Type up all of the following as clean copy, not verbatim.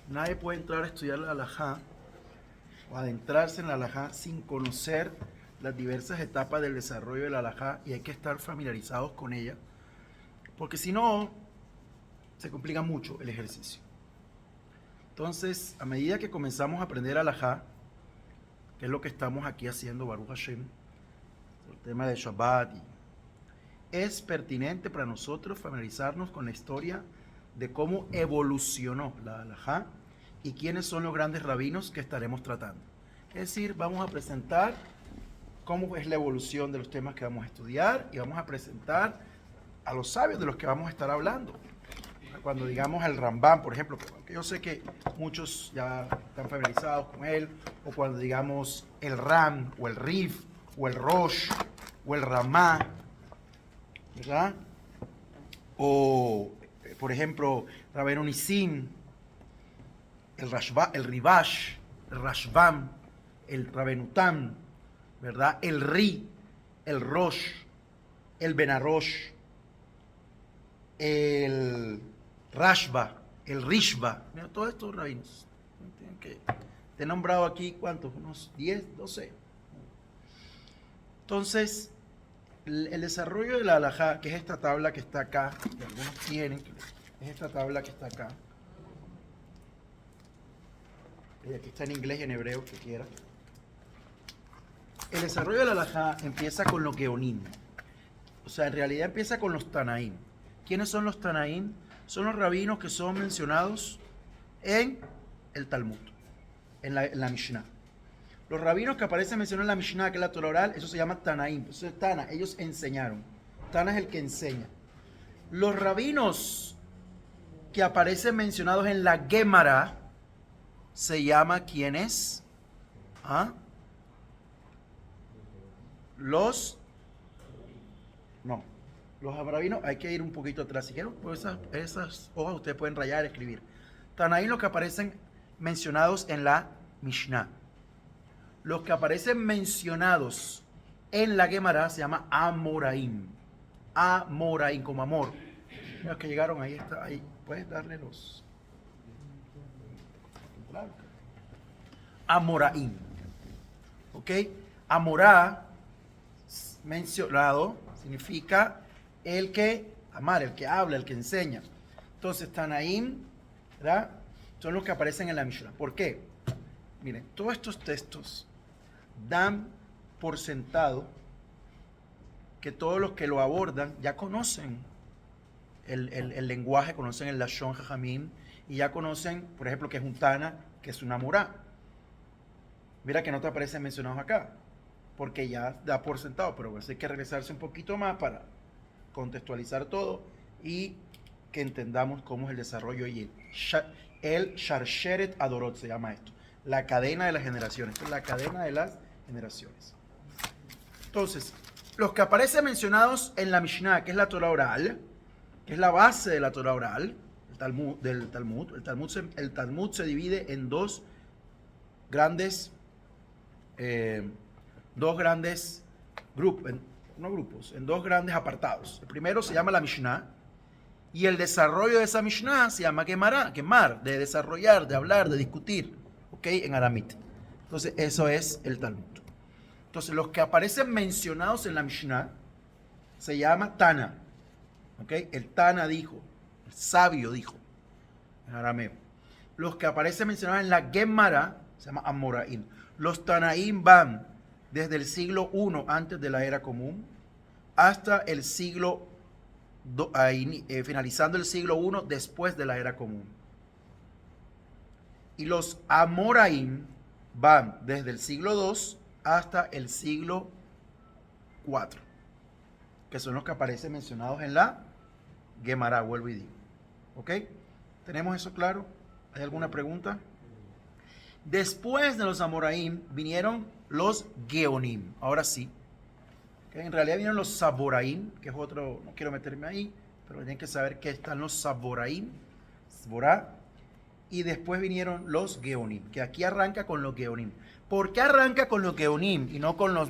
Nadie puede entrar a estudiar la halajá o adentrarse en la halajá sin conocer las diversas etapas del desarrollo de la halajá, y hay que estar familiarizados con ella, porque si no, se complica mucho el ejercicio. Entonces, a medida que comenzamos a aprender halajá, que es lo que estamos aquí haciendo, Baruch Hashem, el tema de Shabbat, es pertinente para nosotros familiarizarnos con la historia de cómo evolucionó la halajá y quiénes son los grandes rabinos que estaremos tratando. Es decir, vamos a presentar cómo es la evolución de los temas que vamos a estudiar y vamos a presentar a los sabios de los que vamos a estar hablando. Cuando digamos el Rambam, por ejemplo, que yo sé que muchos ya están familiarizados con él, o cuando digamos el Ram, o el Rif, o el Rosh, o el Ramá, ¿verdad? O, por ejemplo, Rabbeinu Nissim, el Rivash, el Rashbam, el Rabbeinu Tam, ¿verdad? El Ri, el Rosh, el Benarosh, el Rashba, el Rishba. Mira, todos estos rabinos. Te he nombrado aquí, ¿cuántos? Unos 10, 12. Entonces, el desarrollo de la halajá, que es esta tabla que está acá, que algunos tienen, es esta tabla que está acá. Y aquí está en inglés y en hebreo, que quiera. El desarrollo de la halajá empieza con los geonim. O sea, en realidad empieza con los tanaim. ¿Quiénes son los tanaim? Son los rabinos que son mencionados en el Talmud, en la Mishnah. Los rabinos que aparecen mencionados en la Mishnah, que es la Torah oral, eso se llama Tanaim. Eso es Tana, ellos enseñaron. Tana es el que enseña. Los rabinos que aparecen mencionados en la Gemara se llama ¿quiénes? ¿Ah? Los rabinos, hay que ir un poquito atrás. Si quieren, pues esas hojas ustedes pueden rayar, escribir. Tanaim, los que aparecen mencionados en la Mishnah. Los que aparecen mencionados en la Gemara se llama Amoraim. Amoraim, como amor. Los que llegaron, ahí está, ahí. Puedes darle los. Amoraim. ¿Ok? Amorá, mencionado, significa el que amar, el que habla, el que enseña. Entonces, Tanaim, ¿verdad? Son los que aparecen en la Mishnah. ¿Por qué? Miren, todos estos textos dan por sentado que todos los que lo abordan ya conocen el lenguaje, conocen el Lashon Jajamim, y ya conocen, por ejemplo, que es un Tana, que es una Amorá. Mira que no te aparecen mencionados acá, porque ya da por sentado, pero hay que regresarse un poquito más para contextualizar todo y que entendamos cómo es el desarrollo y el Sharsheret Adorot se llama esto. La cadena de las generaciones. Esto es la cadena de las generaciones. Entonces, los que aparecen mencionados en la Mishnah, que es la Torah oral, que es la base de la Torah oral, el Talmud se divide en dos grandes grupos, en dos grandes apartados. El primero se llama la Mishnah, y el desarrollo de esa Mishnah se llama Gemar, de desarrollar, de hablar, de discutir, ¿ok? En aramita. Entonces, eso es el Talmud. Entonces, los que aparecen mencionados en la Mishnah se llama Tana, ¿ok? El Tana dijo, el sabio dijo, en arameo. Los que aparecen mencionados en la Gemara se llama Amoraim. Los Tanaim van desde el siglo I antes de la era común hasta el siglo finalizando el siglo I después de la era común. Y los Amoraim van desde el siglo II hasta el siglo IV, que son los que aparecen mencionados en la Gemara, vuelvo y digo. ¿Ok? ¿Tenemos eso claro? ¿Hay alguna pregunta? Después de los Amoraim vinieron los Geonim. Ahora sí. En realidad vinieron los Saboraim, que es otro, no quiero meterme ahí, pero tienen que saber que están los Saboraim, Sborá, y después vinieron los Geonim, que aquí arranca con los Geonim. ¿Por qué arranca con los Geonim y no con los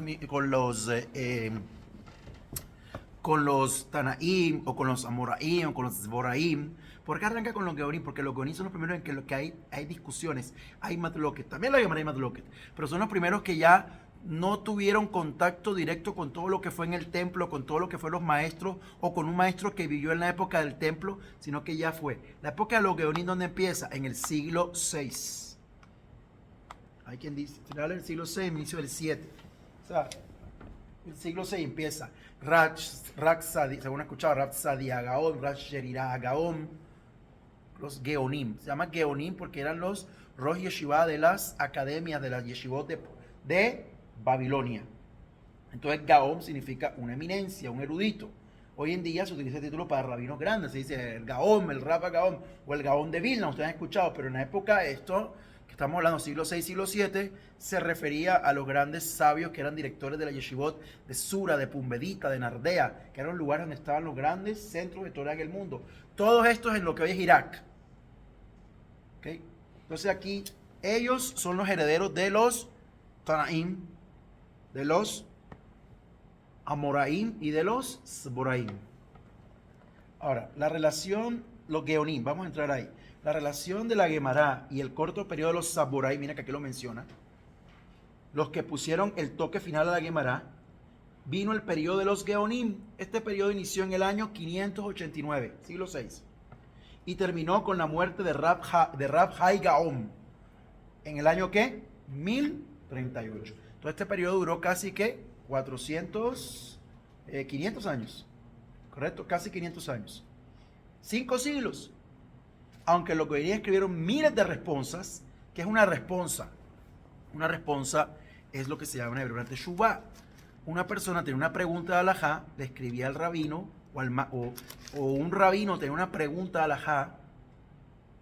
Tanaim o con los Amoraim o con los Sboraim? ¿Por qué arranca con los Geonim? Porque los Geonim son los primeros en que hay discusiones, hay Matloket, también la Gemara hay Matloket, pero son los primeros que ya no tuvieron contacto directo con todo lo que fue en el templo, con todo lo que fue los maestros, o con un maestro que vivió en la época del templo, sino que ya fue. La época de los Geonim, ¿dónde empieza? En el siglo VI. Hay quien dice, final del siglo VI, inicio del VII. O sea, el siglo VI empieza. Raksadi, según he escuchado, Rapsadi Agaon, Rasherira Agaon, los Geonim. Se llama Geonim porque eran los Rosh Yeshiva de las academias, de las yeshivot de Babilonia. Entonces Gaón significa una eminencia, un erudito. Hoy en día se utiliza el título para rabinos grandes, se dice el Gaón, el Rabba Gaón o el Gaón de Vilna, ustedes han escuchado, pero en la época esto, que estamos hablando siglo VI, siglo VII, se refería a los grandes sabios que eran directores de la yeshivot de Sura, de Pumbedita, de Nardea, que eran los lugares donde estaban los grandes centros de Torah en el mundo. Todos estos en lo que hoy es Irak. ¿Okay? Entonces aquí ellos son los herederos de los Tanaim, de los Amoraim y de los Sboraim. Ahora, la relación, los Geonim, vamos a entrar ahí. La relación de la Gemara y el corto periodo de los Saboraim, mira que aquí lo menciona, los que pusieron el toque final a la Gemara, vino el periodo de los Geonim. Este periodo inició en el año 589, siglo VI, y terminó con la muerte de Rab Hai Gaon. ¿En el año qué? 1038. Todo este periodo duró casi que 500 años. ¿Correcto? Casi 500 años. 5 siglos. Aunque los que escribieron miles de responsas, que es una responsa. Una responsa es lo que se llama en hebreo una teshuvá. Una persona tenía una pregunta de alajá, le escribía al rabino, o un rabino tenía una pregunta de alajá,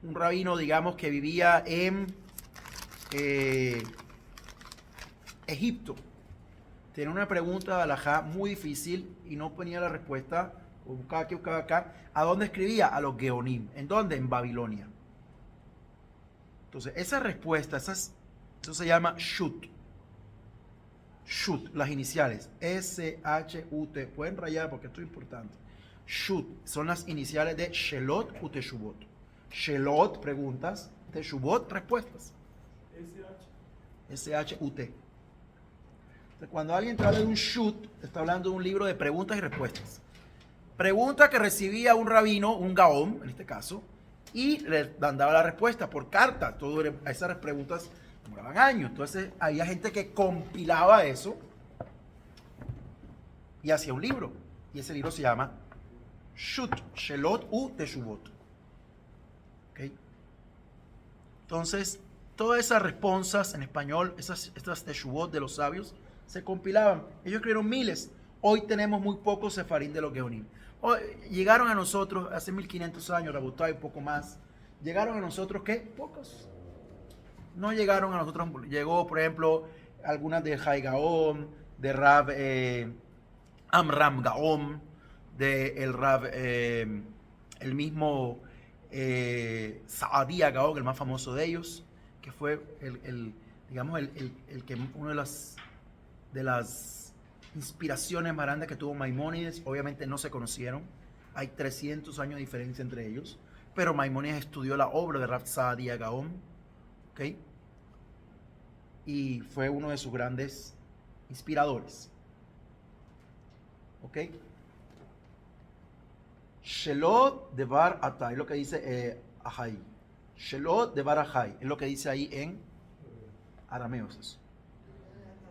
un rabino, digamos, que vivía en Egipto, tenía una pregunta de alajá muy difícil y no ponía la respuesta, o buscaba aquí, buscaba acá. ¿A dónde escribía? A los Geonim. ¿En dónde? En Babilonia. Entonces, esa respuesta, eso se llama Shut. Shut, las iniciales, S-H-U-T. Pueden rayar porque esto es importante. Shut son las iniciales de Shelot u Teshuvot. Shelot, preguntas. Teshuvot, respuestas. S-H-U-T. Cuando alguien te habla de un Shut, está hablando de un libro de preguntas y respuestas. Pregunta que recibía un rabino, un gaón, en este caso, y le mandaba la respuesta por carta. Todas esas preguntas demoraban años. Entonces había gente que compilaba eso y hacía un libro. Y ese libro se llama Shut, Shelot u Teshuvot. ¿Okay? Entonces, todas esas responsas en español, estas Teshuvot de los sabios, se compilaban. Ellos escribieron miles. Hoy tenemos muy pocos sefarín de los Geonim. Llegaron a nosotros hace 1500 años, Rabotay, un poco más. Llegaron a nosotros, ¿qué? Pocos. No llegaron a nosotros. Llegó, por ejemplo, algunas de Hai Gaon, de Rab Amram Gaon, de el Rab, el mismo Saadia Gaon, el más famoso de ellos, que fue digamos, el que uno de las inspiraciones más grandes que tuvo Maimónides. Obviamente no se conocieron, hay 300 años de diferencia entre ellos, pero Maimónides estudió la obra de Rab Saadia Gaon, ¿okay? Y fue uno de sus grandes inspiradores, ¿ok? Shelot Devar Atai, es lo que dice Ahai. Shelot Devar Ahai, es lo que dice ahí en arameo.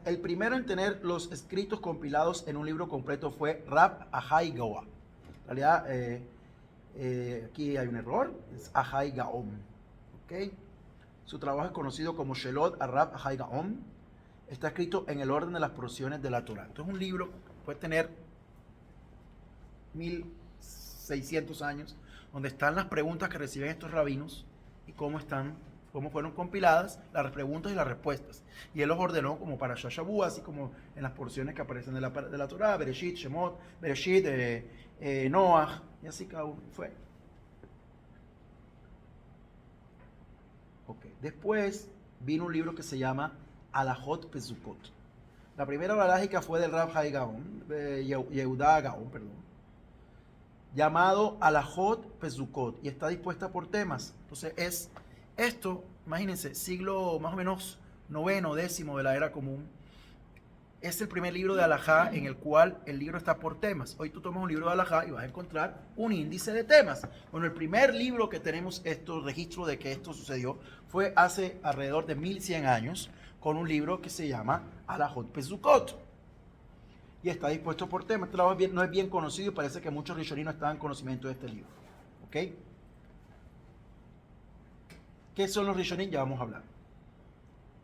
El primero en tener los escritos compilados en un libro completo fue Rab Ahai Gaon. En realidad, aquí hay un error, es Ahai Gaon. ¿Ok? Su trabajo es conocido como Shelot Rab Ahai Gaon. Está escrito en el orden de las porciones de la Torah. Entonces, es un libro que puede tener 1600 años, donde están las preguntas que reciben estos rabinos y cómo fueron compiladas las preguntas y las respuestas. Y él los ordenó como para Shashabu, así como en las porciones que aparecen de la Torah, Bereshit, Shemot, Bereshit, Noach, y así cada uno fue. Okay. Después vino un libro que se llama Alajot Pesukot. La primera hora lágica fue del Rab Hai Gaon, Yehuda Gaon, perdón. llamado Alajot Pesukot, y está dispuesta por temas. Entonces es esto, imagínense, siglo más o menos noveno, décimo de la era común. Es el primer libro de Alajá en el cual el libro está por temas. Hoy tú tomas un libro de Alajá y vas a encontrar un índice de temas. Bueno, el primer libro que tenemos registro de que esto sucedió fue hace alrededor de 1100 años con un libro que se llama Alajot Pesukot. Y está dispuesto por temas. Este trabajo no es bien conocido y parece que muchos rishonim no estaban en conocimiento de este libro. ¿Ok? ¿Qué son los rishonim? Ya vamos a hablar.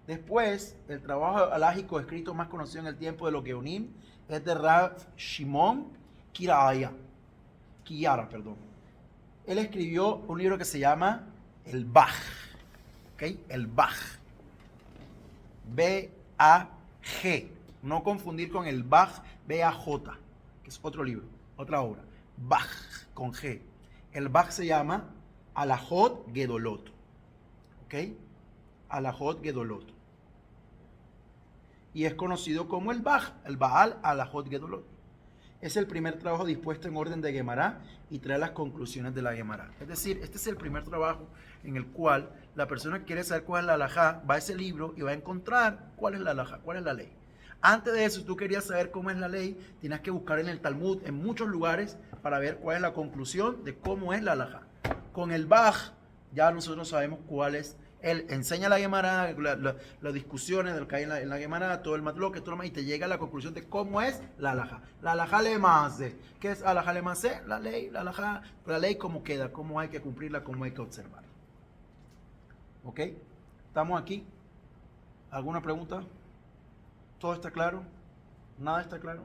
Después, el trabajo alágico escrito más conocido en el tiempo de los Geonim es de Rav Shimon Kiara. Él escribió un libro que se llama El Baj. ¿Ok? El Baj. B-A-G. No confundir con el Baj, B-A-J, que es otro libro, otra obra. Baj, con G. El Baj se llama Alajot Gedolot. ¿Ok? Alajot Gedolot. Y es conocido como el Baj, el Baal Alajot Gedolot. Es el primer trabajo dispuesto en orden de Gemara y trae las conclusiones de la Gemara. Es decir, este es el primer trabajo en el cual la persona que quiere saber cuál es la alajá va a ese libro y va a encontrar cuál es la alajá, cuál es la ley. Antes de eso, si tú querías saber cómo es la ley, tienes que buscar en el Talmud, en muchos lugares, para ver cuál es la conclusión de cómo es la alajá. Con el Baj, ya nosotros sabemos cuál es. Él enseña la Gemara, las discusiones de lo que hay en la Gemara, todo el matloque, todo lo más, y te llega a la conclusión de cómo es la alajá. La alajá lemase. ¿Qué es alajá lemase? La ley, la alajá, la ley cómo queda, cómo hay que cumplirla, cómo hay que observarla. ¿Ok? ¿Estamos aquí? ¿Alguna pregunta? ¿Todo está claro? ¿Nada está claro?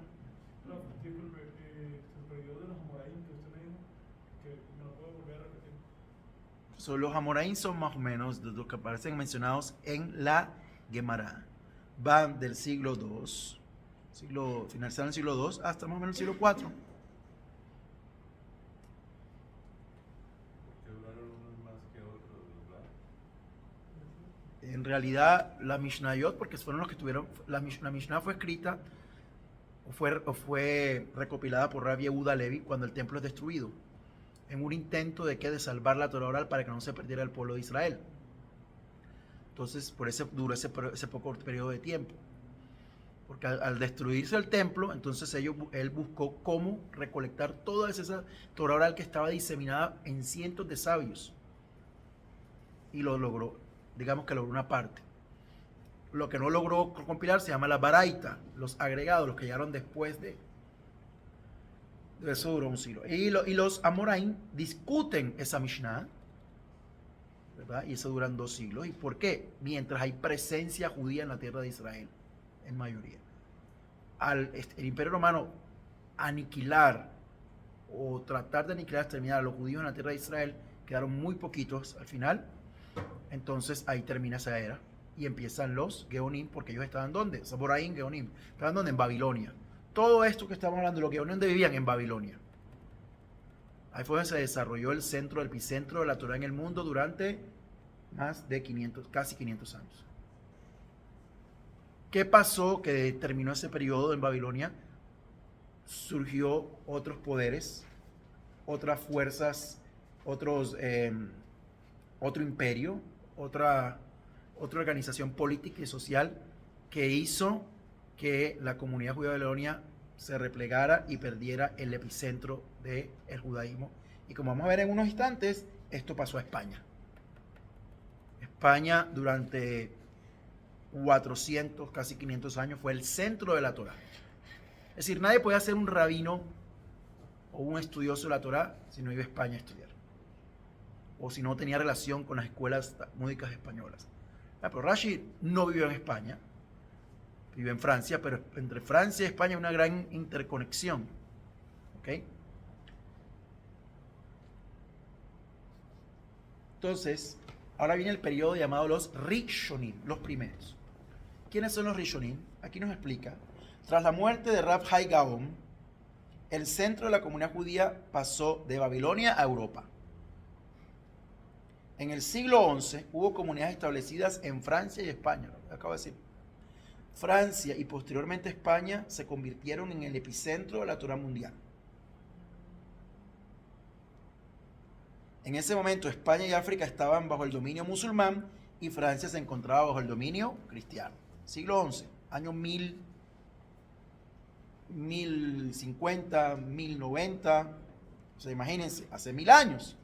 No, disculpe, el periodo de los Amoraim que usted me dijo, que me lo puedo volver a repetir. Los Amoraim son más o menos de los que aparecen mencionados en la Gemara. Van del siglo II, finalizaron el siglo II hasta más o menos el siglo IV. ¿Por qué duraron unos más que otros, verdad? En realidad, la Mishnayot, porque fueron los que tuvieron, la Mishnah fue escrita o fue recopilada por Rabbi Yehuda Levi cuando el templo es destruido, en un intento de salvar la Torah oral para que no se perdiera el pueblo de Israel. Entonces, por eso duró ese poco periodo de tiempo. Porque al destruirse el templo, entonces él buscó cómo recolectar toda esa Torah oral que estaba diseminada en cientos de sabios. Y lo logró. Digamos que logró una parte. Lo que no logró compilar se llama la baraita, los agregados, los que llegaron después de eso duró un siglo. Y los Amoraim discuten esa Mishnah, ¿verdad? Y eso duran 2 siglos. ¿Y por qué? Mientras hay presencia judía en la tierra de Israel, en mayoría. El Imperio Romano aniquilar o tratar de aniquilar, exterminar a los judíos en la tierra de Israel, quedaron muy poquitos al final. Entonces ahí termina esa era y empiezan los Geonim, porque ellos estaban ¿dónde? Saboraim, Geonim. Estaban ¿dónde? En Babilonia. Todo esto que estamos hablando, los Geonim, ¿dónde vivían? En Babilonia. Ahí fue donde se desarrolló el centro, el epicentro de la Torah en el mundo durante más de 500, casi 500 años. ¿Qué pasó que terminó ese periodo en Babilonia? Surgió otros poderes, otras fuerzas, otro imperio, otra organización política y social que hizo que la comunidad judía de Babilonia se replegara y perdiera el epicentro del judaísmo. Y como vamos a ver en unos instantes, esto pasó a España. España durante 400, casi 500 años fue el centro de la Torá. Es decir, nadie podía ser un rabino o un estudioso de la Torá si no iba a España a estudiar. O si no tenía relación con las escuelas talmúdicas españolas. Pero Rashi no vivió en España, vivió en Francia, pero entre Francia y España hay una gran interconexión. ¿Ok? Entonces, ahora viene el periodo llamado los Rishonim, los primeros. ¿Quiénes son los Rishonim? Aquí nos explica. Tras la muerte de Rab Hai Gaon, el centro de la comunidad judía pasó de Babilonia a Europa. En el siglo XI hubo comunidades establecidas en Francia y España. Lo acabo de decir. Francia y posteriormente España se convirtieron en el epicentro de la Torá mundial. En ese momento España y África estaban bajo el dominio musulmán y Francia se encontraba bajo el dominio cristiano. Siglo XI, año 1050, 1090, o sea, imagínense, hace 1000 años.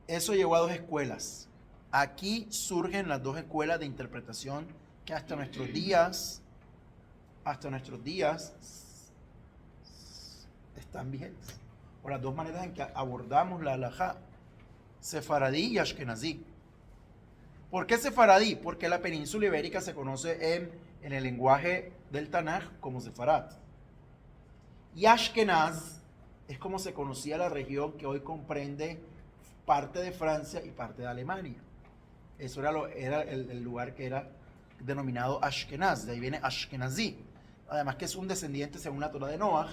Eso llevó a dos escuelas. Aquí surgen las dos escuelas de interpretación que hasta nuestros días están vigentes. O las dos maneras en que abordamos la halajá, sefaradí y ashkenazí. ¿Por qué sefaradí? Porque la península ibérica se conoce en el lenguaje del Tanaj como sefarad. Y Ashkenaz es como se conocía la región que hoy comprende parte de Francia y parte de Alemania. Eso era el lugar que era denominado Ashkenaz, de ahí viene Ashkenazí. Además que es un descendiente, según la Torah de Noah,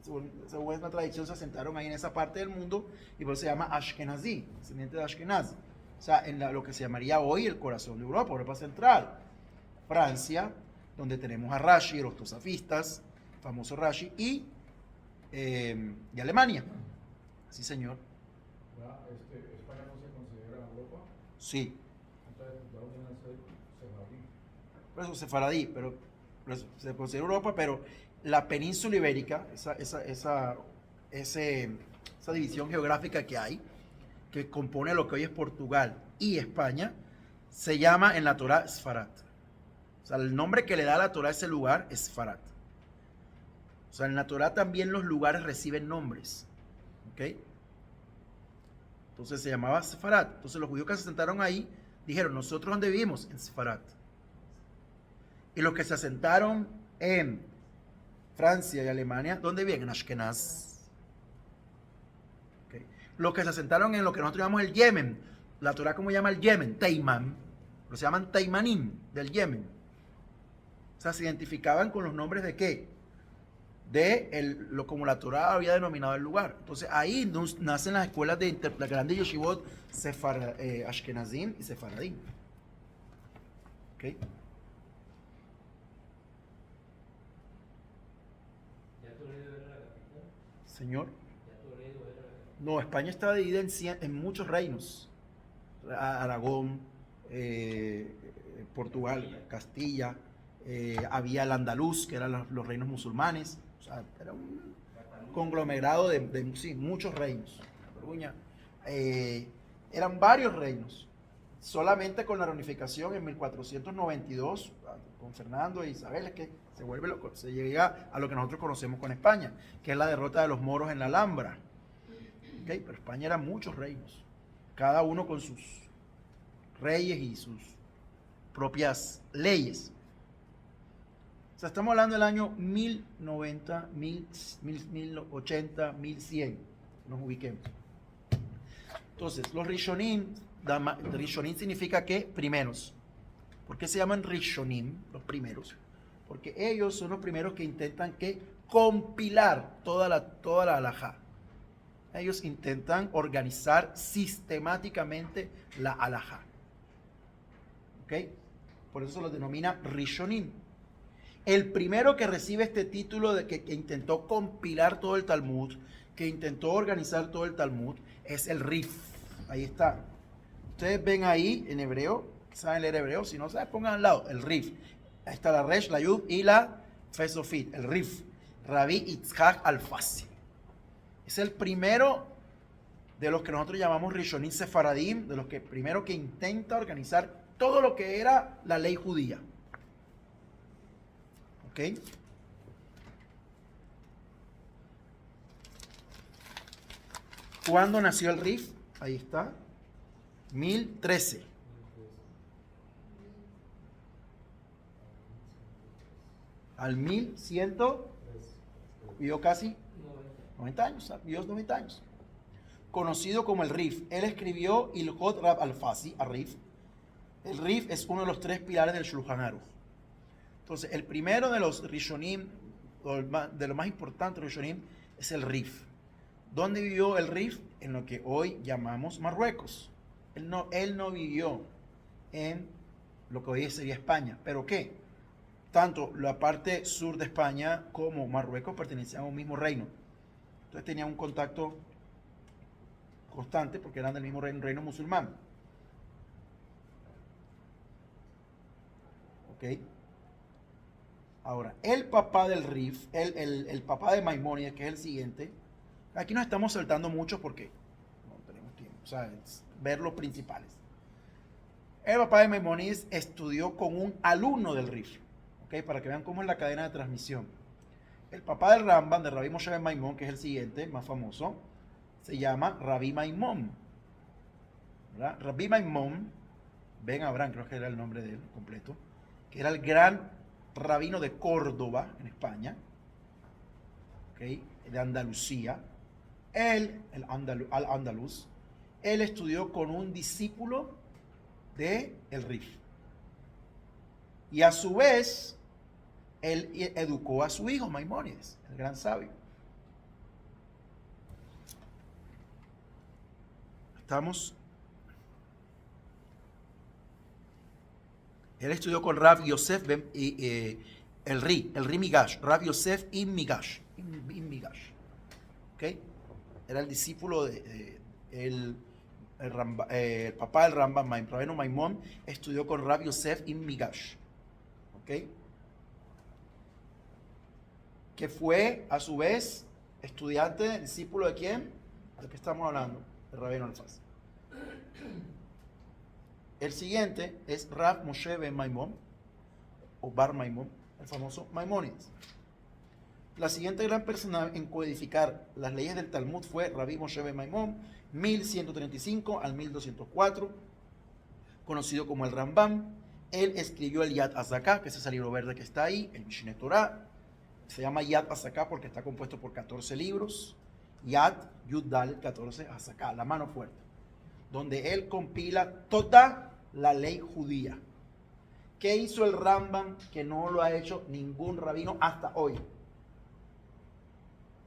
según una tradición, se asentaron ahí en esa parte del mundo y por eso se llama Ashkenazí, descendiente de Ashkenaz. O sea, en lo que se llamaría hoy el corazón de Europa, Europa Central. Francia, donde tenemos a Rashi, los tosafistas, famoso Rashi, y Alemania. Sí, señor. ¿España no se considera Europa? Sí. Entonces, ¿de dónde nace Sefaradí? Por eso sefaradí, pero se considera Europa, pero la península ibérica, esa división geográfica que hay, que compone lo que hoy es Portugal y España, se llama en la Torah Sfarat. O sea, el nombre que le da la Torah a ese lugar es Sfarat. O sea, en la Torah también los lugares reciben nombres. ¿Ok? Entonces se llamaba Sfarat. Entonces los judíos que se asentaron ahí dijeron, ¿nosotros dónde vivimos? En Sfarat. Y los que se asentaron en Francia y Alemania, ¿dónde viven? En Ashkenaz. ¿Okay? Los que se asentaron en lo que nosotros llamamos el Yemen, la Torah como llama el Yemen, Teimán, pero se llaman Teimanim del Yemen. O sea, se identificaban con los nombres de qué? Como la Torah había denominado el lugar. Entonces ahí nacen las escuelas de la grande yeshivot Ashkenazim y Sefaradim. ¿Ok? Señor. No, España está dividida en muchos reinos. Aragón, Portugal, Castilla, había el andaluz, que eran los reinos musulmanes. O sea, era un conglomerado de sí, muchos reinos. Eran varios reinos. Solamente con la reunificación en 1492, con Fernando e Isabel, es que se llega a lo que nosotros conocemos con España, que es la derrota de los moros en la Alhambra. ¿Okay? Pero España eran muchos reinos, cada uno con sus reyes y sus propias leyes. O sea, estamos hablando del año 1090, 1080, 1100. Nos ubiquemos. Entonces, los Rishonim, Rishonim significa que primeros. ¿Por qué se llaman Rishonim, los primeros? Porque ellos son los primeros que intentan compilar toda la halajá. Ellos intentan organizar sistemáticamente la halajá. ¿Ok? Por eso se los denomina Rishonim. El primero que recibe este título de que intentó compilar todo el Talmud, que intentó organizar todo el Talmud, es el Rif. Ahí está. Ustedes ven ahí en hebreo, ¿saben leer hebreo? Si no saben, pongan al lado, el Rif. Ahí está la Resh, la Yud y la Fesofit, el Rif. Rabbi Yitzhak Alfasi. Es el primero de los que nosotros llamamos Rishonim Sefaradim, de los que primero que intenta organizar todo lo que era la ley judía. ¿Ok? ¿Cuándo nació el Rif? Ahí está. 1013. Al 1100 vivió casi 90 años. Vivió 90 años. Conocido como el Rif. Él escribió Ilhot Rab Alfasi, a Rif. El Rif es uno de los 3 pilares del Shulchan Aruch. Entonces, el primero de los Rishonim, de lo más importante de los Rishonim, es el Rif. ¿Dónde vivió el Rif? En lo que hoy llamamos Marruecos. Él no vivió en lo que hoy sería España. ¿Pero qué? Tanto la parte sur de España como Marruecos pertenecían a un mismo reino. Entonces tenían un contacto constante porque eran del mismo reino musulmán. ¿Ok? Ahora, el papá del Rif, el papá de Maimónides, que es el siguiente, aquí nos estamos saltando mucho porque no tenemos tiempo, o sea, es ver los principales. El papá de Maimónides estudió con un alumno del Rif, ¿ok? Para que vean cómo es la cadena de transmisión. El papá del Rambam, de Rabbi Moshe ben Maimón, que es el siguiente, más famoso, se llama Rabbi Maimón. ¿Verdad? Rabbi Maimón, Ben Abraham, creo que era el nombre de él completo, que era el gran rabino de Córdoba, en España, ¿okay? De Andalucía. Él, al-Andalus, él estudió con un discípulo de el Rif. Y a su vez, él educó a su hijo Maimónides, el gran sabio. Estamos. Él estudió con Rav Yosef el Ri Migash, Rav Yosef Ibn Migash. ¿Ok? Era el discípulo el papá del Rambam, Rabbeinu Maimón, estudió con Rav Yosef Ibn Migash. ¿Ok? Que fue, a su vez, estudiante, discípulo de quién? ¿De qué estamos hablando? De Rabbeinu Alfaz. El siguiente es Rav Moshe ben Maimón, o Bar Maimón, el famoso Maimónides. La siguiente gran persona en codificar las leyes del Talmud fue Rabbi Moshe ben Maimón, 1135 al 1204, conocido como el Rambam. Él escribió el Yad Hazaká, que es ese libro verde que está ahí, el Mishneh Torah. Se llama Yad Hazaká porque está compuesto por 14 libros. Yad, Yud Dal, 14, Hazaká, la mano fuerte, donde él compila toda la ley judía. ¿Qué hizo el Rambam que no lo ha hecho ningún rabino hasta hoy?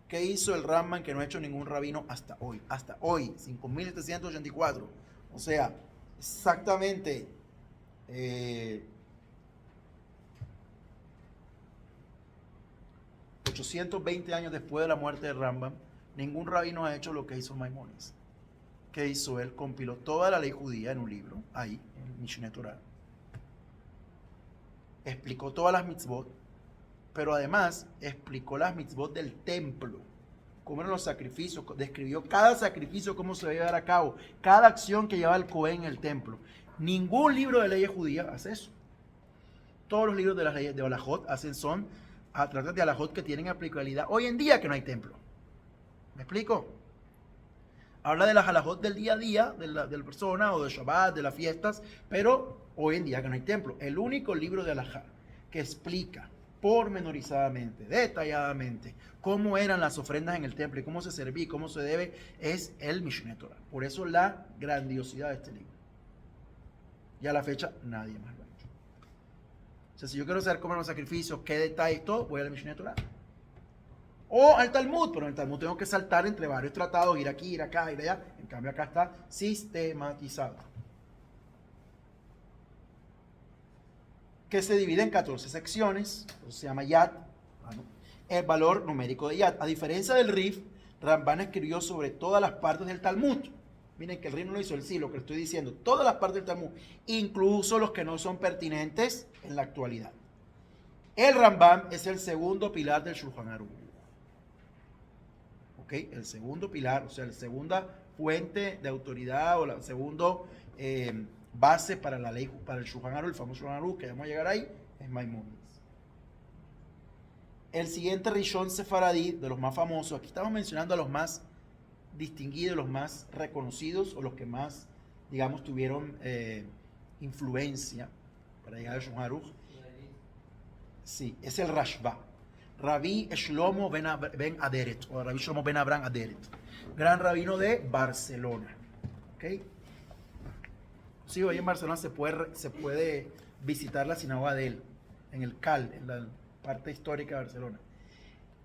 ¿Qué hizo el Rambam que no ha hecho ningún rabino hasta hoy? Hasta hoy, 5784. O sea, exactamente 820 años después de la muerte de Rambam, ningún rabino ha hecho lo que hizo Maimónides. ¿Qué hizo él? Compiló toda la ley judía en un libro, ahí, en el Mishneh Torah. Explicó todas las mitzvot, pero además explicó las mitzvot del templo, cómo eran los sacrificios, describió cada sacrificio, cómo se debe llevar a cabo, cada acción que llevaba el Cohen en el templo. Ningún libro de leyes judías hace eso. Todos los libros de las leyes de Alajot son a tratar de Alajot que tienen aplicabilidad hoy en día que no hay templo. ¿Me explico? Habla de las halajot del día a día, de la persona, o de Shabbat, de las fiestas, pero hoy en día que no hay templo. El único libro de halajá que explica pormenorizadamente, detalladamente, cómo eran las ofrendas en el templo y cómo se servía y cómo se debe, es el Mishneh Torah. Por eso la grandiosidad de este libro. Y a la fecha nadie más lo ha hecho. O sea, si yo quiero saber cómo eran los sacrificios, qué detalles, todo, voy al Mishneh Torah. O al Talmud, pero en el Talmud tengo que saltar entre varios tratados, ir aquí, ir acá, ir allá. En cambio acá está sistematizado. Que se divide en 14 secciones, se llama Yad, el valor numérico de Yad. A diferencia del Rif, Ramban escribió sobre todas las partes del Talmud. Miren que el Rif no lo hizo, el sí, lo que estoy diciendo, todas las partes del Talmud, incluso los que no son pertinentes en la actualidad. El Rambam es el segundo pilar del Shulchan Aruch. ¿Okay? El segundo pilar, o sea, la segunda fuente de autoridad o la segunda base para la ley, para el Shulchan Aruch, el famoso Shulchan Aruch, que vamos a llegar ahí, es Maimónides. El siguiente Rishon Sefaradí, de los más famosos, aquí estamos mencionando a los más distinguidos, los más reconocidos o los que más, digamos, tuvieron influencia para llegar al Shulchan Aruch. Sí, es el Rashba. Rabbi Shlomo ben Aderet, o Rabbi Shlomo ben Abraham Aderet, gran rabino de Barcelona. ¿Ok? Sí, hoy en Barcelona se puede visitar la sinagoga de él, en el Cal, en la parte histórica de Barcelona.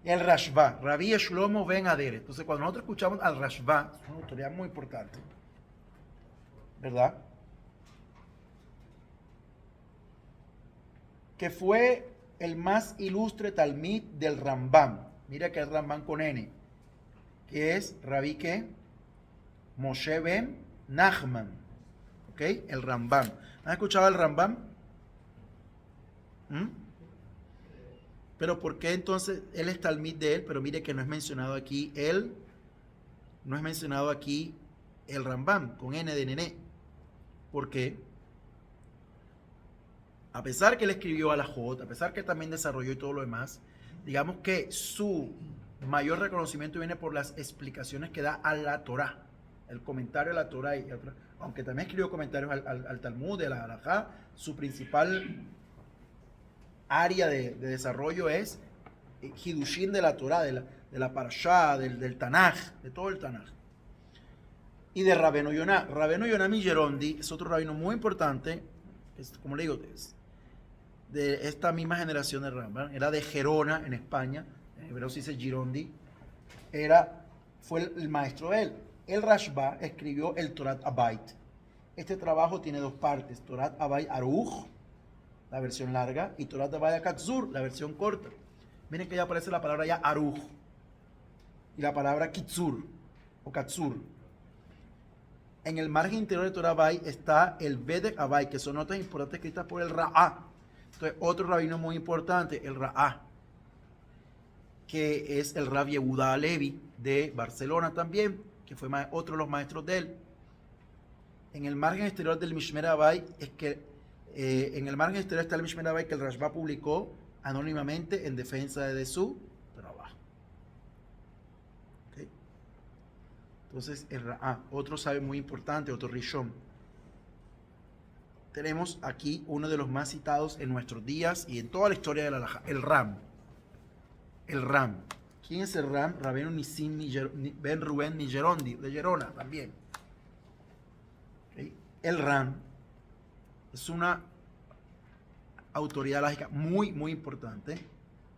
El Rashba, Rabbi Shlomo ben Aderet. Entonces, cuando nosotros escuchamos al Rashba, es una autoridad muy importante, ¿verdad? Que fue el más ilustre talmid del Rambam. Mira que el Rambam con N. que es Rabí ¿qué? Moshe ben Nachman, ¿ok? El Rambam. ¿Han escuchado el Rambam? ¿Mm? Pero ¿por qué entonces él es talmid de él? Pero mire que no es mencionado aquí él, no es mencionado aquí el Rambam con N de nené. ¿Por qué? A pesar que él escribió Alajot, a pesar que también desarrolló y todo lo demás, digamos que su mayor reconocimiento viene por las explicaciones que da a la Torá, el comentario a la Torá, aunque también escribió comentarios al Talmud, de la Halajá, su principal área de desarrollo es Hidushin de la Torá, de la Parashá, del Tanaj, de todo el Tanaj. Y de Rabenu Yonah. Rabenu Yonah Migerondi es otro rabino muy importante, como le digo, de esta misma generación de Rambam. Era de Gerona, en España, en hebreo se dice Girondi, fue el maestro de él. El Rashba escribió el Torat Abayit. Este trabajo tiene dos partes: Torat Abayit Aruch, la versión larga, y Torat Abayit Katzur, la versión corta. Miren que ya aparece la palabra ya Aruch y la palabra Kitzur o Katzur. En el margen interior de Torat Abayit está el Bedek Abayit, que son notas importantes escritas por el Ra'ah. Entonces, otro rabino muy importante, el Ra'ah, que es el Rav Yehuda Alevi de Barcelona también, que fue otro de los maestros de él. En el margen exterior del Mishmer Abayit en el margen exterior está el Mishmer Abayit que el Rashba publicó anónimamente en defensa de su trabajo. ¿Okay? Entonces, el Ra'ah, otro sabe muy importante, otro Rishon. Tenemos aquí uno de los más citados en nuestros días y en toda la historia de la halajá, el Ram. El Ram. ¿Quién es el Ram? Rabenu Nisim ben Rubén Migerondi, de Gerona también. ¿Okay? El Ram es una autoridad lógica muy, muy importante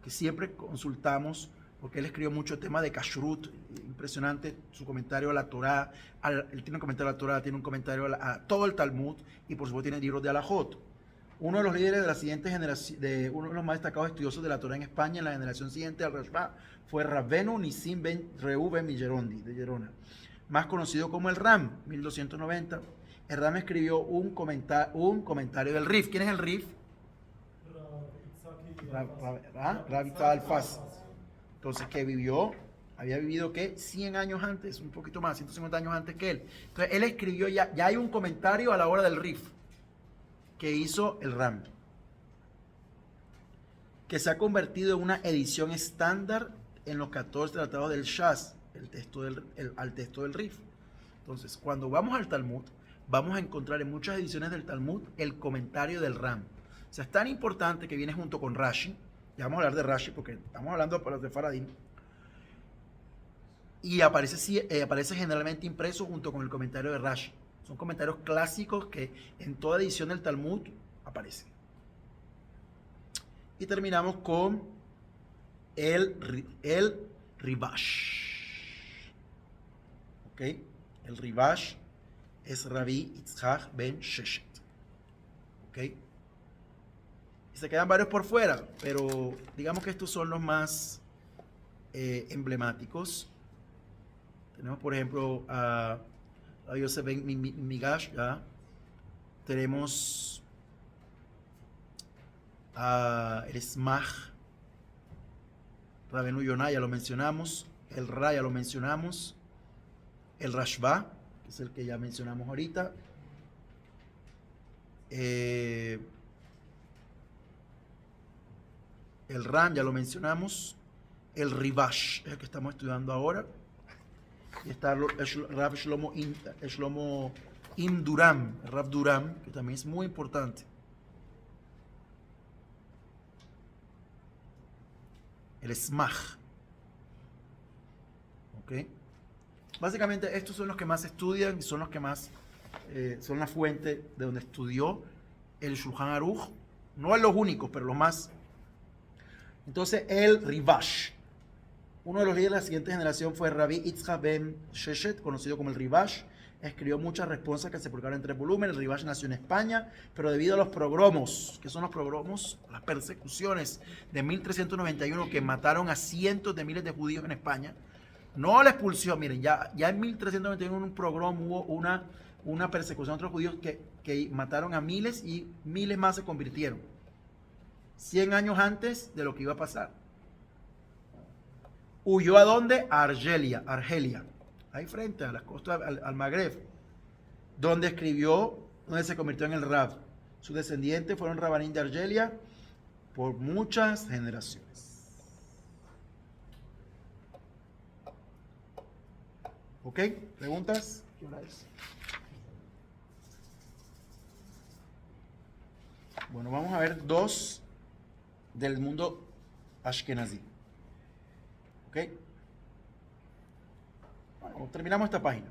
que siempre consultamos porque él escribió mucho tema de Kashrut, impresionante su comentario a la Torá, él tiene un comentario a la Torá, tiene un comentario a todo el Talmud y por supuesto tiene libros de Alajot. Uno de los líderes de la siguiente generación, uno de los más destacados estudiosos de la Torá en España en la generación siguiente al Rashba, fue Rabenu Nisim ben Reuben Migerondi, de Gerona, más conocido como el Ram, 1290. El Ram escribió un comentario del Rif. ¿Quién es el Rif? Rav Yitzhak Alfaz. Entonces, que había vivido, ¿qué? 100 años antes, un poquito más, 150 años antes que él. Entonces, él escribió, ya hay un comentario a la hora del Rif que hizo el Ram, que se ha convertido en una edición estándar en los 14 tratados del Shas, al texto del Rif. Entonces, cuando vamos al Talmud, vamos a encontrar en muchas ediciones del Talmud el comentario del Ram. O sea, es tan importante que viene junto con Rashi. Ya vamos a hablar de Rashi porque estamos hablando de Faradim. Y aparece generalmente impreso junto con el comentario de Rashi. Son comentarios clásicos que en toda edición del Talmud aparecen. Y terminamos con el Rivash. ¿Ok? El Rivash es Rabbi Yitzhak ben Sheshet. ¿Ok? Y se quedan varios por fuera, pero digamos que estos son los más emblemáticos. Tenemos, por ejemplo, a Yosef ben Migash, ¿ya? Tenemos a el Smach, Rabenu Yonah, ya lo mencionamos, el Ra, ya lo mencionamos, el Rashba, que es el que ya mencionamos ahorita, el Ram, ya lo mencionamos, el Rivash, el que estamos estudiando ahora, y está el Rav Shlomo Duram, el Rav Duram, que también es muy importante. El Smach. ¿Ok? Básicamente estos son los que más estudian y son los que más son la fuente de donde estudió el Shulchan Aruch. No es los únicos, pero los más. Entonces el Rivash. Uno de los líderes de la siguiente generación fue Rabbi Yitzhak ben Sheshet, conocido como el Rivash. Escribió muchas responsas que se publicaron en 3 volúmenes. El Rivash nació en España, pero debido a los progromos, ¿qué son los progromos? Las persecuciones de 1391 que mataron a cientos de miles de judíos en España. No la expulsión, miren, ya en 1391 en un pogrom hubo una persecución a otros judíos que mataron a miles y miles más se convirtieron. 100 años antes de lo que iba a pasar. ¿Huyó a dónde? A Argelia, ahí frente a las costas, al Magreb, donde se convirtió en el Rab. Sus descendientes fueron Rabanín de Argelia por muchas generaciones. ¿Ok? ¿Preguntas? ¿Qué hora es? Bueno, vamos a ver dos del mundo Ashkenazí. ¿Ok? Bueno, terminamos esta página.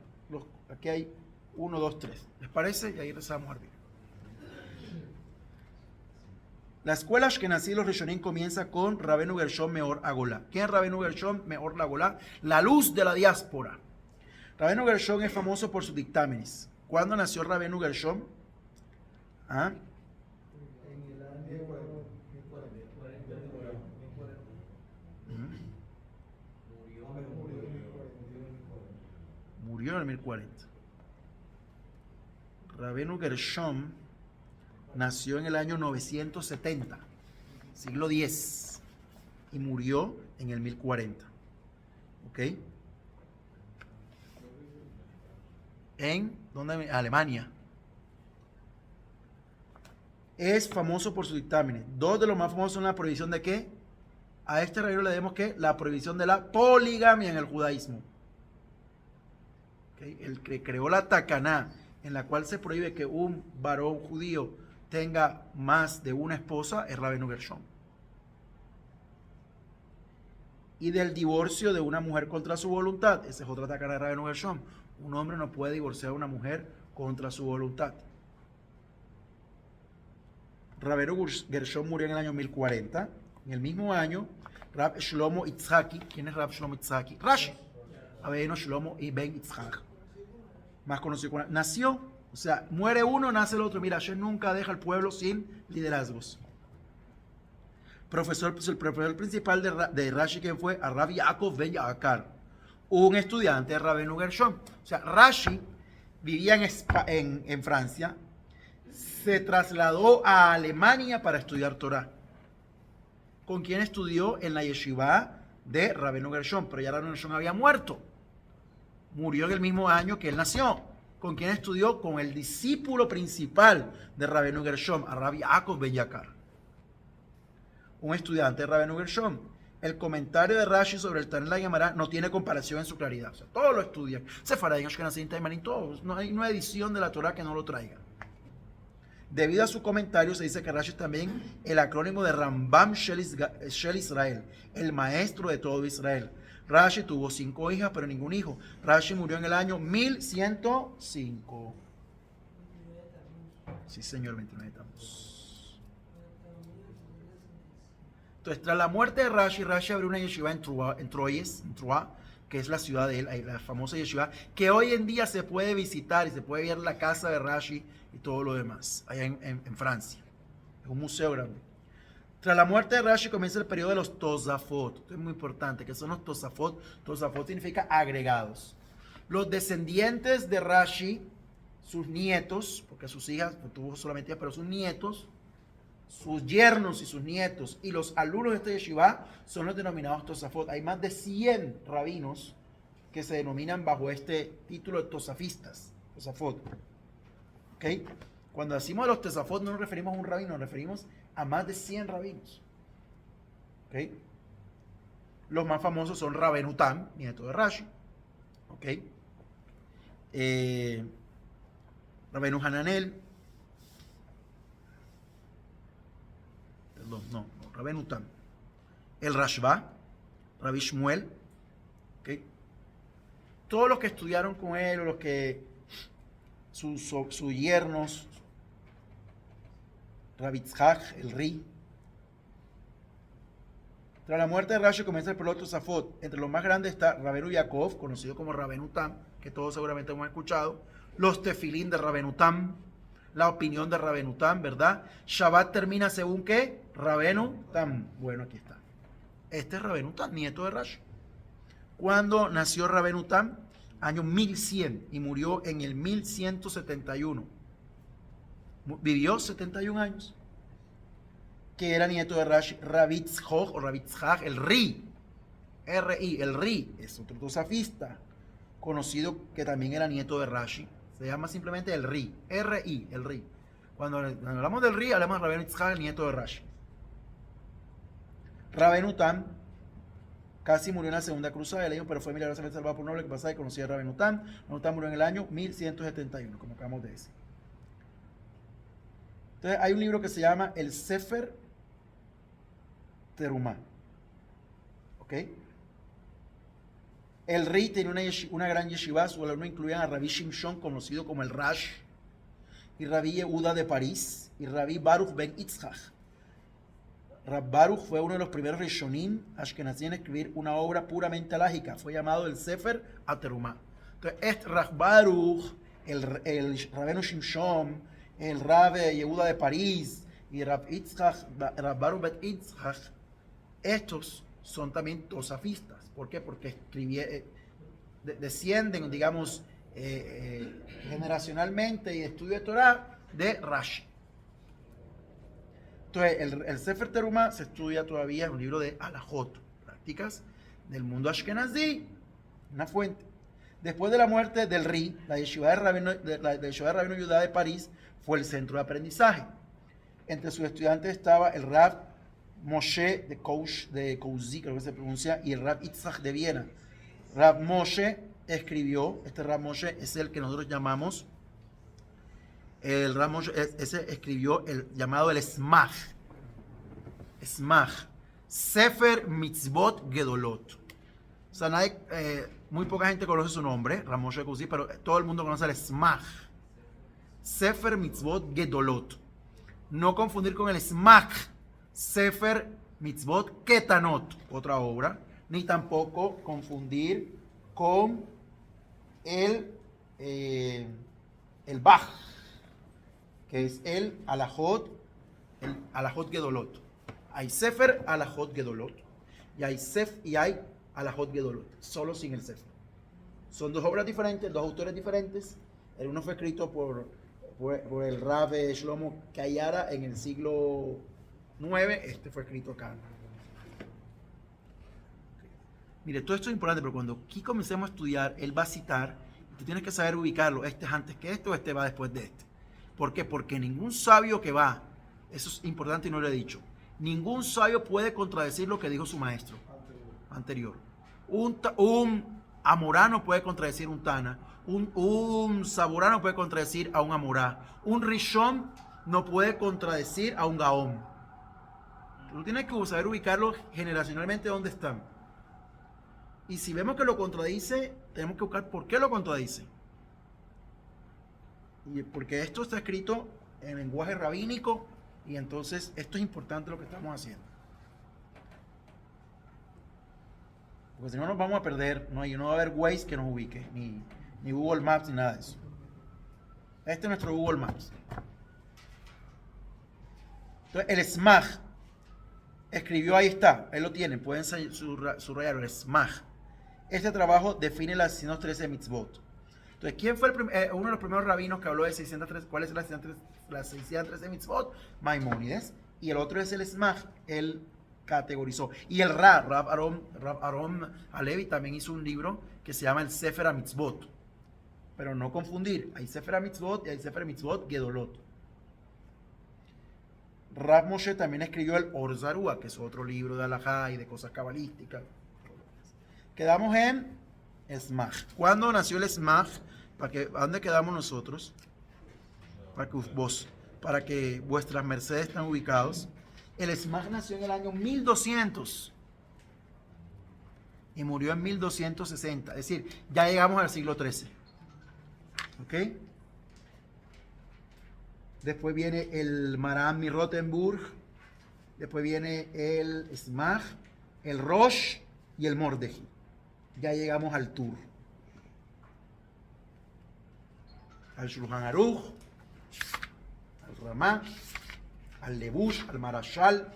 Aquí hay 1, 2, 3. ¿Les parece? Y ahí rezamos a Arbir. La escuela Ashkenazí de los Rishonim comienza con Rabenu Gershom Meor Agolá. ¿Quién es Rabenu Gershom Meor Agolá? La luz de la diáspora. Rabenu Gershom es famoso por sus dictámenes. ¿Cuándo nació Rabenu Gershom? ¿Ah? En el año 1040. Murió en el 1040. Rabenu Gershom nació en el año 970, siglo X, y murió en el 1040. ¿Ok? En ¿dónde? Alemania. Es famoso por sus dictámenes. Dos de los más famosos son la prohibición de ¿qué? A este rabino le demos que la prohibición de la poligamia en el judaísmo. ¿Okay? El que creó la Takaná, en la cual se prohíbe que un varón judío tenga más de una esposa, es Rabenu Gershom. Y del divorcio de una mujer contra su voluntad, esa es otra Takaná de Rabenu Gershom. Un hombre no puede divorciar a una mujer contra su voluntad. Rabenu Gershom murió en el año 1040. En el mismo año, Rab Shlomo Itzhaki. ¿Quién es Rab Shlomo Itzhaki? Rashi. Abeno Shlomo y Ben Itzhak. Más conocido como nació. O sea, muere uno, nace el otro. Mira, Hashem nunca deja al pueblo sin liderazgos. El profesor principal de Rashi, ¿quién fue? A Rabbi Yaakov Ben Yaakar, un estudiante de Rabenu Gershom. O sea, Rashi vivía en Francia, se trasladó a Alemania para estudiar Torah. ¿Con quién estudió? En la yeshiva de Rabenu Gershom, pero ya Rabenu Gershom había muerto. Murió en el mismo año que él nació. ¿Con quién estudió? Con el discípulo principal de Rabenu Gershom, a Rabbi Yaakov Ben Yaakar, un estudiante de Rabenu Gershom. El comentario de Rashi sobre el Tanel la Gemara no tiene comparación en su claridad. O sea, todos lo estudian. Sefaradim, Ashkenazim, Taimanim, todos. No hay edición de la Torah que no lo traiga. Debido a su comentario, se dice que Rashi es también el acrónimo de Rambam Shel Israel, el maestro de todo Israel. Rashi tuvo 5 hijas, pero ningún hijo. Rashi murió en el año 1105. Sí, señor, 29 de Tammuz. Entonces, tras la muerte de Rashi abrió una yeshiva en Troyes, que es la ciudad de él, la famosa yeshiva, que hoy en día se puede visitar y se puede ver la casa de Rashi y todo lo demás, allá en Francia. Es un museo grande. Tras la muerte de Rashi comienza el periodo de los Tosafot. Esto es muy importante. ¿Qué son los Tosafot? Tosafot significa agregados. Los descendientes de Rashi, sus nietos, porque sus hijas, no tuvo solamente hijas, pero sus nietos, sus yernos y sus nietos, y los alumnos de esta yeshiva son los denominados Tosafot. Hay más de 100 rabinos que se denominan bajo este título de Tosafistas, Tosafot. ¿Ok? Cuando decimos de los Tosafot no nos referimos a un rabino, nos referimos a más de 100 rabinos. ¿Ok? Los más famosos son Rabenu Tam, nieto de Rashi. ¿Ok? Rabenu Hananel. Perdón, no, Rabenu Tam. El Rashba, Rabbi Shmuel. ¿Ok? Todos los que estudiaron con él, o los que sus yernos, Rabbi Tzhak, el Ri. Tras la muerte de Rashi comienza el periodo de Tosafot. Entre los más grandes está Rabenu Yaakov, conocido como Rabenu Tam, que todos seguramente hemos escuchado. Los tefilín de Rabenu Tam, la opinión de Rabenu Tam, ¿verdad? Shabbat termina según ¿qué? Rabenu Tam. Bueno, aquí está. Este es Rabenu Tam, nieto de Rashi. ¿Cuándo nació Rabenu Tam? Año 1100 y murió en el 1171. Vivió 71 años. Que era nieto de Rabbi Tzchok o Rabbi Tzchak, el Ri. R-I, el Ri. Es otro tosafista conocido que también era nieto de Rashi. Se llama simplemente el Ri. R-I, el Ri. Cuando hablamos del Ri, hablamos de Rabenu Tzchak, el nieto de Rashi. Rabenu Tam casi murió en la segunda cruzada del año, pero fue milagrosamente salvado por un noble que pasaba y conocía a Rabenu Tam. Rabenu Tam murió en el año 1171, como acabamos de decir. Entonces hay un libro que se llama el Sefer Terumá. ¿Ok? El Ri tenía una gran yeshiva, su alumno incluían a Rabbi Shimshon, conocido como el Rash, y Rabbi Yehuda de París, y Rabbi Baruch ben Itzhak. Rab Baruch fue uno de los primeros Rishonim ashkenazí en escribir una obra puramente alágica. Fue llamado el Sefer Terumá. Entonces, este Rab Baruch, el Rabenu Shimshon, el Rab Yehuda de París y Rab Baruch ben Itzhak, estos son también tosafistas. ¿Por qué? Porque descienden, digamos, generacionalmente y estudio de Torah de Rashi. Entonces, el Sefer Terumá se estudia todavía, es un libro de alajot, prácticas del mundo ashkenazí, una fuente. Después de la muerte del Ri, la yeshiva de Rabenu Yudá de París fue el centro de aprendizaje. Entre sus estudiantes estaba el Rab Moshe de Kouzi, creo que se pronuncia, y el Rab Itzhak de Viena. Rab Moshe escribió, este Rab Moshe es el que nosotros llamamos, el Rab Moshe ese escribió el llamado el Smach, Sefer Mitzvot Gedolot. O sea, muy poca gente conoce su nombre, Rab Moshe Kouzi, pero todo el mundo conoce el Smach, Sefer Mitzvot Gedolot. No confundir con el Smach, Sefer Mitzvot Ketanot, otra obra, ni tampoco confundir con el Bach, que es el Alajot Gedolot. Hay Sefer Alajot Gedolot y hay Alajot Gedolot, solo sin el Sefer. Son dos obras diferentes, dos autores diferentes. El uno fue escrito por el Rav Shlomo Kayara en el siglo 9, este fue escrito acá. Mire, todo esto es importante, pero cuando aquí comencemos a estudiar, él va a citar, tú tienes que saber ubicarlo, este es antes que este o este va después de este. ¿Por qué? Porque ningún sabio que va, eso es importante y no lo he dicho, ningún sabio puede contradecir lo que dijo su maestro anterior. Un amorano puede contradecir un Tana, un saborano puede contradecir a un amorá, un rishon no puede contradecir a un gaón. Tú tienes que saber ubicarlo generacionalmente dónde están. Y si vemos que lo contradice, tenemos que buscar por qué lo contradice. Y porque esto está escrito en lenguaje rabínico y entonces esto es importante lo que estamos haciendo. Porque si no nos vamos a perder, no va a haber Waze que nos ubique, ni Google Maps, ni nada de eso. Este es nuestro Google Maps. Entonces, el Smach escribió, ahí está, ahí lo tienen, pueden subrayarlo, el Smach. Este trabajo define las 613 mitzvot. Entonces, ¿quién fue uno de los primeros rabinos que habló de 603? ¿Cuáles son las 613 mitzvot? Maimónides. Y el otro es el Smach, él categorizó. Y el Rab Aron Alevi también hizo un libro que se llama el Sefer HaMitzvot. Pero no confundir, hay Sefer HaMitzvot y hay Sefer HaMitzvot Gedolot. Rab Moshe también escribió el Or Zarua, que es otro libro de halajá y de cosas cabalísticas. Quedamos en Smach. ¿Cuándo nació el Smach? ¿A dónde quedamos nosotros? Para que vuestras mercedes estén ubicados. El Smach nació en el año 1200 y murió en 1260. Es decir, ya llegamos al siglo XIII. ¿Ok? Después viene el Maram y Rottenburg. Después viene el Smach, el Rosh y el Mordeji. Ya llegamos al Tur. Al Shulchan Aruch, al Ramá, al Levush, al Marashal,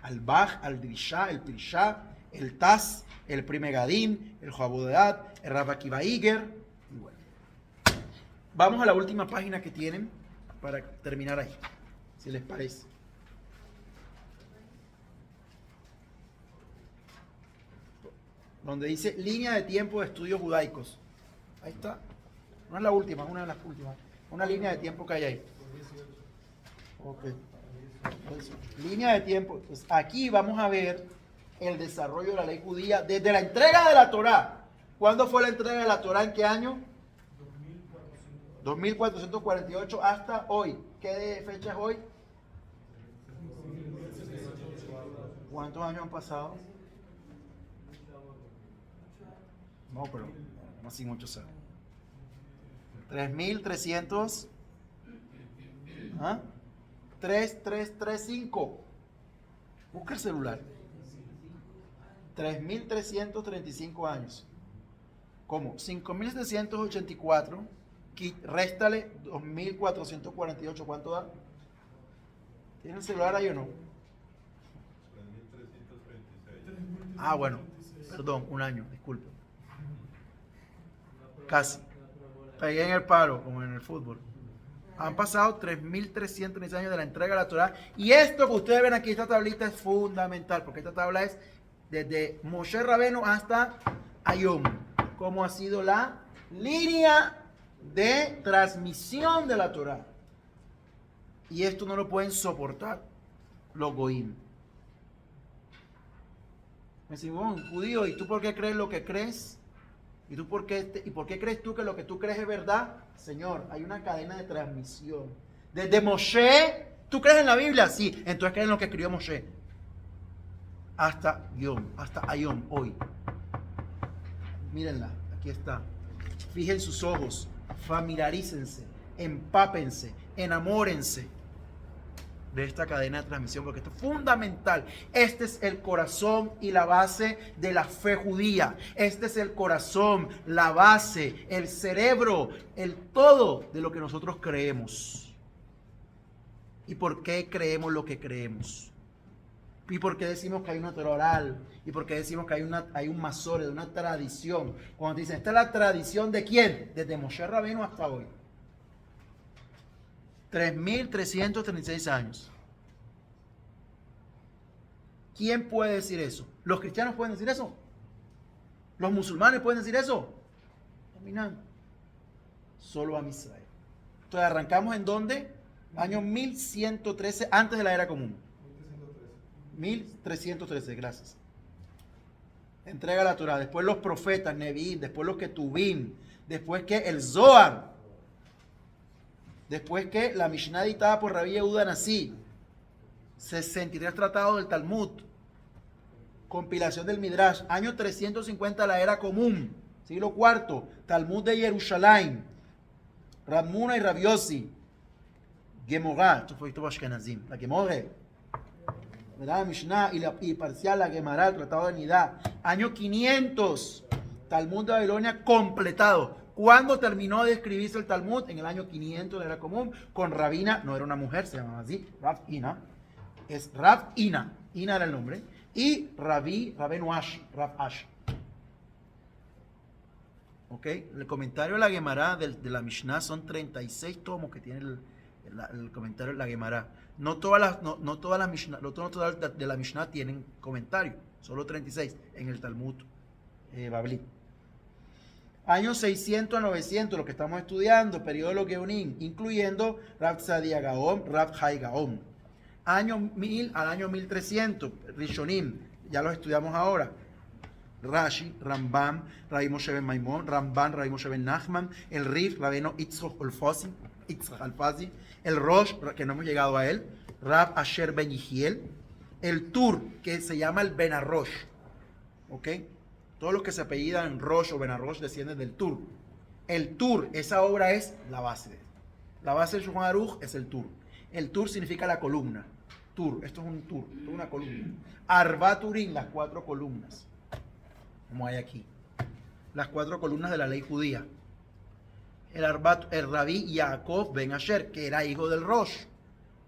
al Bach, al Drishá, el Pirishá, el Taz, el Pri Megadim, el Joabodat, el Rav Akiva Iger. Y bueno. Vamos a la última página que tienen para terminar ahí, si les parece. Donde dice línea de tiempo de estudios judaicos. Ahí está. No es la última, es una de las últimas. Una línea de tiempo que hay ahí. Ok. Entonces, línea de tiempo. Pues aquí vamos a ver el desarrollo de la ley judía desde la entrega de la Torá. ¿Cuándo fue la entrega de la Torá? ¿En qué año? 2448 hasta hoy. ¿Qué fecha es hoy? ¿Cuántos años han pasado? No, pero no así muchos años. 3.300. ¿Ah? 3335. Busca el celular. 3.335 años. ¿Cómo? 5.784. Réstale 2.448. ¿Cuánto da? ¿Tiene el celular ahí o no? 3.336. Ah, bueno. Perdón, un año. Disculpe. Casi. Pegué en el palo, como en el fútbol. Han pasado 3.300 años de la entrega de la Torá. Y esto que ustedes ven aquí, esta tablita es fundamental, porque esta tabla es desde Moshe Rabenu hasta Ayom. Cómo ha sido la línea de transmisión de la Torá. Y esto no lo pueden soportar los goim. Me dicen, bueno, judío, ¿y tú por qué crees lo que crees? ¿Y por qué crees tú que lo que tú crees es verdad? Señor, hay una cadena de transmisión. Desde Moshe, ¿tú crees en la Biblia? Sí, entonces crees en lo que escribió Moshe. Hasta Yom, hasta Ayom, hoy. Mírenla, aquí está. Fijen sus ojos, familiarícense, empápense, enamórense de esta cadena de transmisión, porque esto es fundamental. Este es el corazón y la base de la fe judía. Este es el corazón, la base, el cerebro, el todo de lo que nosotros creemos. ¿Y por qué creemos lo que creemos? ¿Y por qué decimos que hay una Torah oral? ¿Y por qué decimos que hay un masore, de una tradición? Cuando te dicen, ¿esta es la tradición de quién? Desde Moshe Rabenu hasta hoy. 3.336 años. ¿Quién puede decir eso? ¿Los cristianos pueden decir eso? ¿Los musulmanes pueden decir eso? Dominando. Solo a Israel. Entonces arrancamos en dónde? Año 1113, antes de la era común. 1313, gracias. Entrega la Torah. Después los profetas, Nevi'im. Después los Ketubim. Después que el Zohar. Después que la Mishnah dictada por Rabbi Yehuda Nasi, 63 tratados del Talmud, compilación del Midrash, año 350 la era común, siglo IV, Talmud de Jerusalén, Ramuna y Rabbi Yossi, Gemorá, esto fue Ashkenazim, la Gemorá, la Mishnah y parcial la Gemara, el Tratado de Nidá, año 500, Talmud de Babilonia completado. ¿Cuándo terminó de escribirse el Talmud? En el año 500 de la era común, con Rabina, no era una mujer, se llamaba así, Rav Ina. Es Rav Ina, Ina era el nombre, y Rabenu Ash, Rav Ash. ¿Ok? El comentario de la Gemara de la Mishnah son 36 tomos que tiene el comentario de la Gemara. No todas las Mishnah, no todas de la Mishnah tienen comentario, solo 36 en el Talmud Babli. Años 600 a 900, lo que estamos estudiando, periodo de los Geonim, incluyendo Rav Tzadia Gaon, Rav Hai Gaon. Año 1000 al año 1300, Rishonim, ya los estudiamos ahora. Rashi, Rambam, Rabbi Moshe ben Maimon, Ramban, Rabbi Moshe ben Nachman, el Rif, Rabbeinu Yitzchak Alfazi, el Rosh, que no hemos llegado a él, Rav Asher ben Yehiel, el Tur, que se llama el Ben Arosh, ¿ok? Todos los que se apellidan Rosh o Ben Arosh descienden del Tur. El Tur, esa obra es la base. La base del Shulchan Aruch es el Tur. El Tur significa la columna. Tur, esto es un Tur, esto es una columna. Arba Turim, las 4 columnas. Como hay aquí. Las 4 columnas de la ley judía. El Rabí Yaakov ben Asher, que era hijo del Rosh.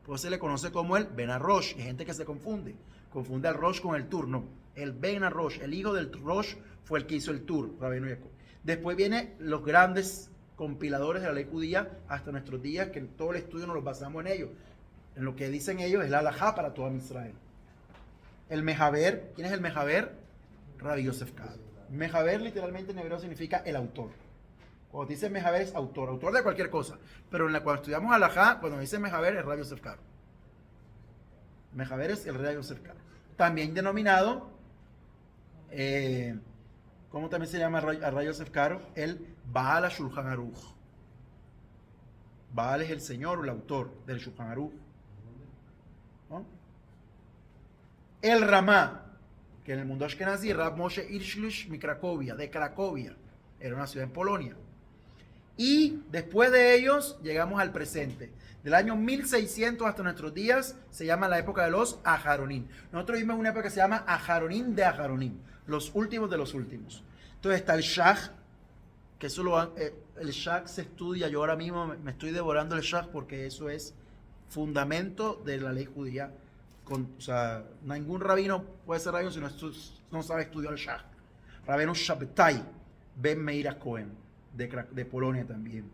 Pues se le conoce como el Ben Arosh. Hay gente que se confunde. Confunde al Rosh con el Tur, no. El Ben Rosh, el hijo del Rosh, fue el que hizo el Tur, Rabbeinu Yaakov. Después vienen los grandes compiladores de la ley judía hasta nuestros días, que en todo el estudio nos lo basamos en ellos. En lo que dicen ellos es la halajá para toda Israel. El Mejaber, ¿quién es el Mejaber? Rabbi Yosef Karo. Mejaber literalmente en hebreo significa el autor. Cuando dice Mejaber es autor de cualquier cosa. Pero cuando estudiamos halajá, cuando dice Mejaber es Rabbi Yosef Karo. Mejaber es el Rabbi Yosef Karo. También denominado, ¿cómo también se llama a Rabbi Yosef Karo? El Baal HaShulchan Aruch. Baal es el señor o el autor del Shulchan Aruch. ¿No? El Ramá, que en el mundo ashkenazí, Rab Moshe Hirschlich mi Cracovia, de Cracovia, era una ciudad en Polonia. Y después de ellos llegamos al presente. Del año 1600 hasta nuestros días se llama la época de los Ajaronim. Nosotros vivimos en una época que se llama Ajaronim de Ajaronim, los últimos de los últimos. Entonces está el Shach, que eso el Shach se estudia. Yo ahora mismo me estoy devorando el Shach porque eso es fundamento de la ley judía. O sea, ningún rabino puede ser rabino si no sabe estudiar el Shach. Rabenu Shabtai Ben Meir Cohen, de Polonia también.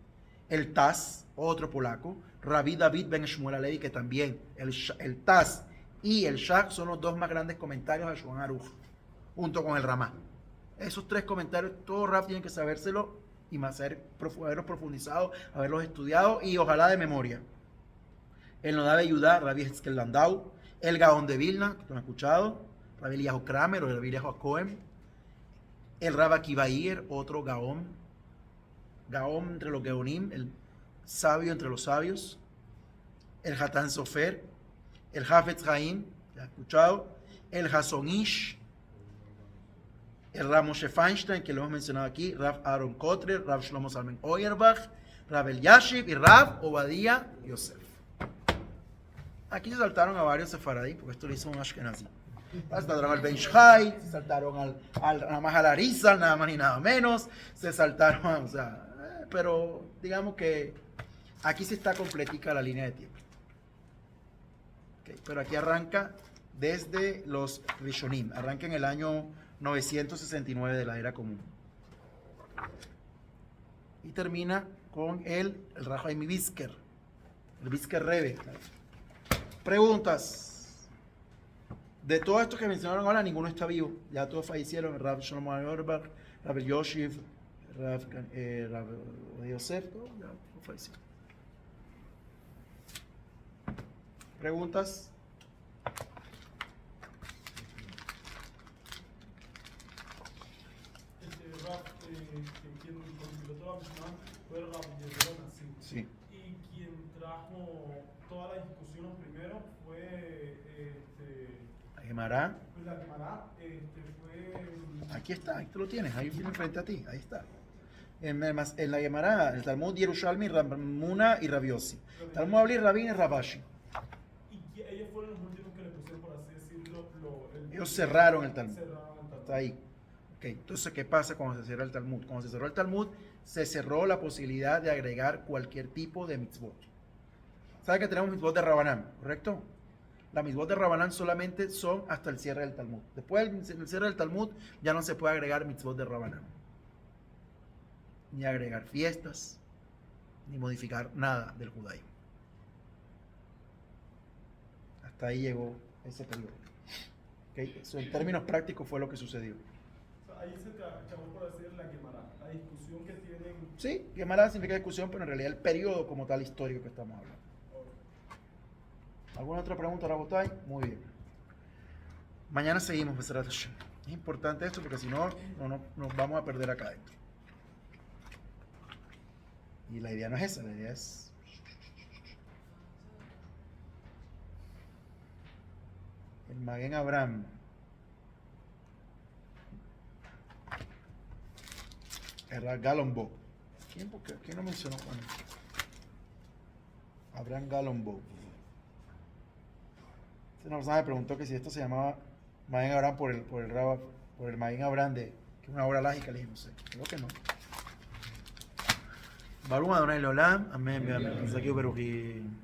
El Taz, otro polaco. Rabbi David Ben Shmuel Alevi, que también. El Taz y el Shach son los dos más grandes comentarios del Shulchan Aruch, junto con el Ramá. Esos tres comentarios, todo rap tienen que sabérselo y más haberlos profundizado, haberlos estudiado y ojalá de memoria. El Nodab de Yudá, Rabbi Hezkel Landau. El Gaón de Vilna, que tú has escuchado. Rabbi Eliyahu Kramer o Rabbi Eliyahu Cohen. El Rab Akiva Eiger, otro Gaón. Gaón entre los Gaonim, el sabio entre los sabios. El Hatán Sofer. El Hafetz Haim, que has escuchado. El Hason Ish. El Rab Moshe Feinstein, que lo hemos mencionado aquí. Rab Aaron Kotler, Rab Shlomo Zalman Auerbach, Rab El Yashiv y Rab Obadiah Yosef. Aquí se saltaron a varios sefaradí, porque esto lo hizo un ashkenazí. Se saltaron al Ben Shai, se saltaron nada más al Arizal, nada más ni nada menos. Se saltaron, o sea, pero digamos que aquí sí está completica la línea de tiempo. Okay, pero aquí arranca desde los Rishonim, arranca en el año 969 de la era común. Y termina con el Rahaim Brisker, el Brisker Rebbe. Preguntas. De todos estos que mencionaron ahora, ninguno está vivo. Ya todos fallecieron. Rab Shlomo Auerbach, Rab Yoshiv, Rab Yosef, todos ya fallecieron. Preguntas. Rab, quien compiló toda la Mishnah fue Rab Yedron, así. Sí. Y quien trajo todas las discusiones primero fue La Gemara. la Gemara, fue Aquí está, ahí tú lo tienes, ahí viene frente a ti, ahí está. En la Gemara, el Talmud Yerushalmi, Ramuna y Rabiosi. Talmud Abli, Rabin y Rabashi. y ellos fueron los últimos que le pusieron, por así decirlo, Ellos cerraron el Talmud. cerraron el Talmud. Está ahí. Okay. Entonces, ¿qué pasa cuando se cierra el Talmud? Cuando se cerró el Talmud, se cerró la posibilidad de agregar cualquier tipo de mitzvot. ¿Sabe que tenemos mitzvot de Rabanán? ¿Correcto? Las mitzvot de Rabanán solamente son hasta el cierre del Talmud. Después del cierre del Talmud ya no se puede agregar mitzvot de Rabanán. Ni agregar fiestas, ni modificar nada del judaísmo. Hasta ahí llegó ese periodo. Okay. Eso en términos prácticos fue lo que sucedió. O sea, ahí se acabó por decir la Gemara, la discusión que tienen. Sí, Gemara significa discusión, pero en realidad el periodo como tal histórico que estamos hablando. ¿Alguna otra pregunta, Rabotay? Muy bien. Mañana seguimos, Beserat Hashem. Es importante esto porque si no, nos vamos a perder acá adentro. Y la idea no es esa, la idea es... El Maguen Abraham. Era Galombo. ¿Quién no mencionó Juan? Abraham Galombo. Una persona me preguntó que si esto se llamaba Maguen Abraham por el Maguen Abraham que es una obra lágica. Le dije, no sé, creo que no. Baruch Adonai Leolam, amén, amén.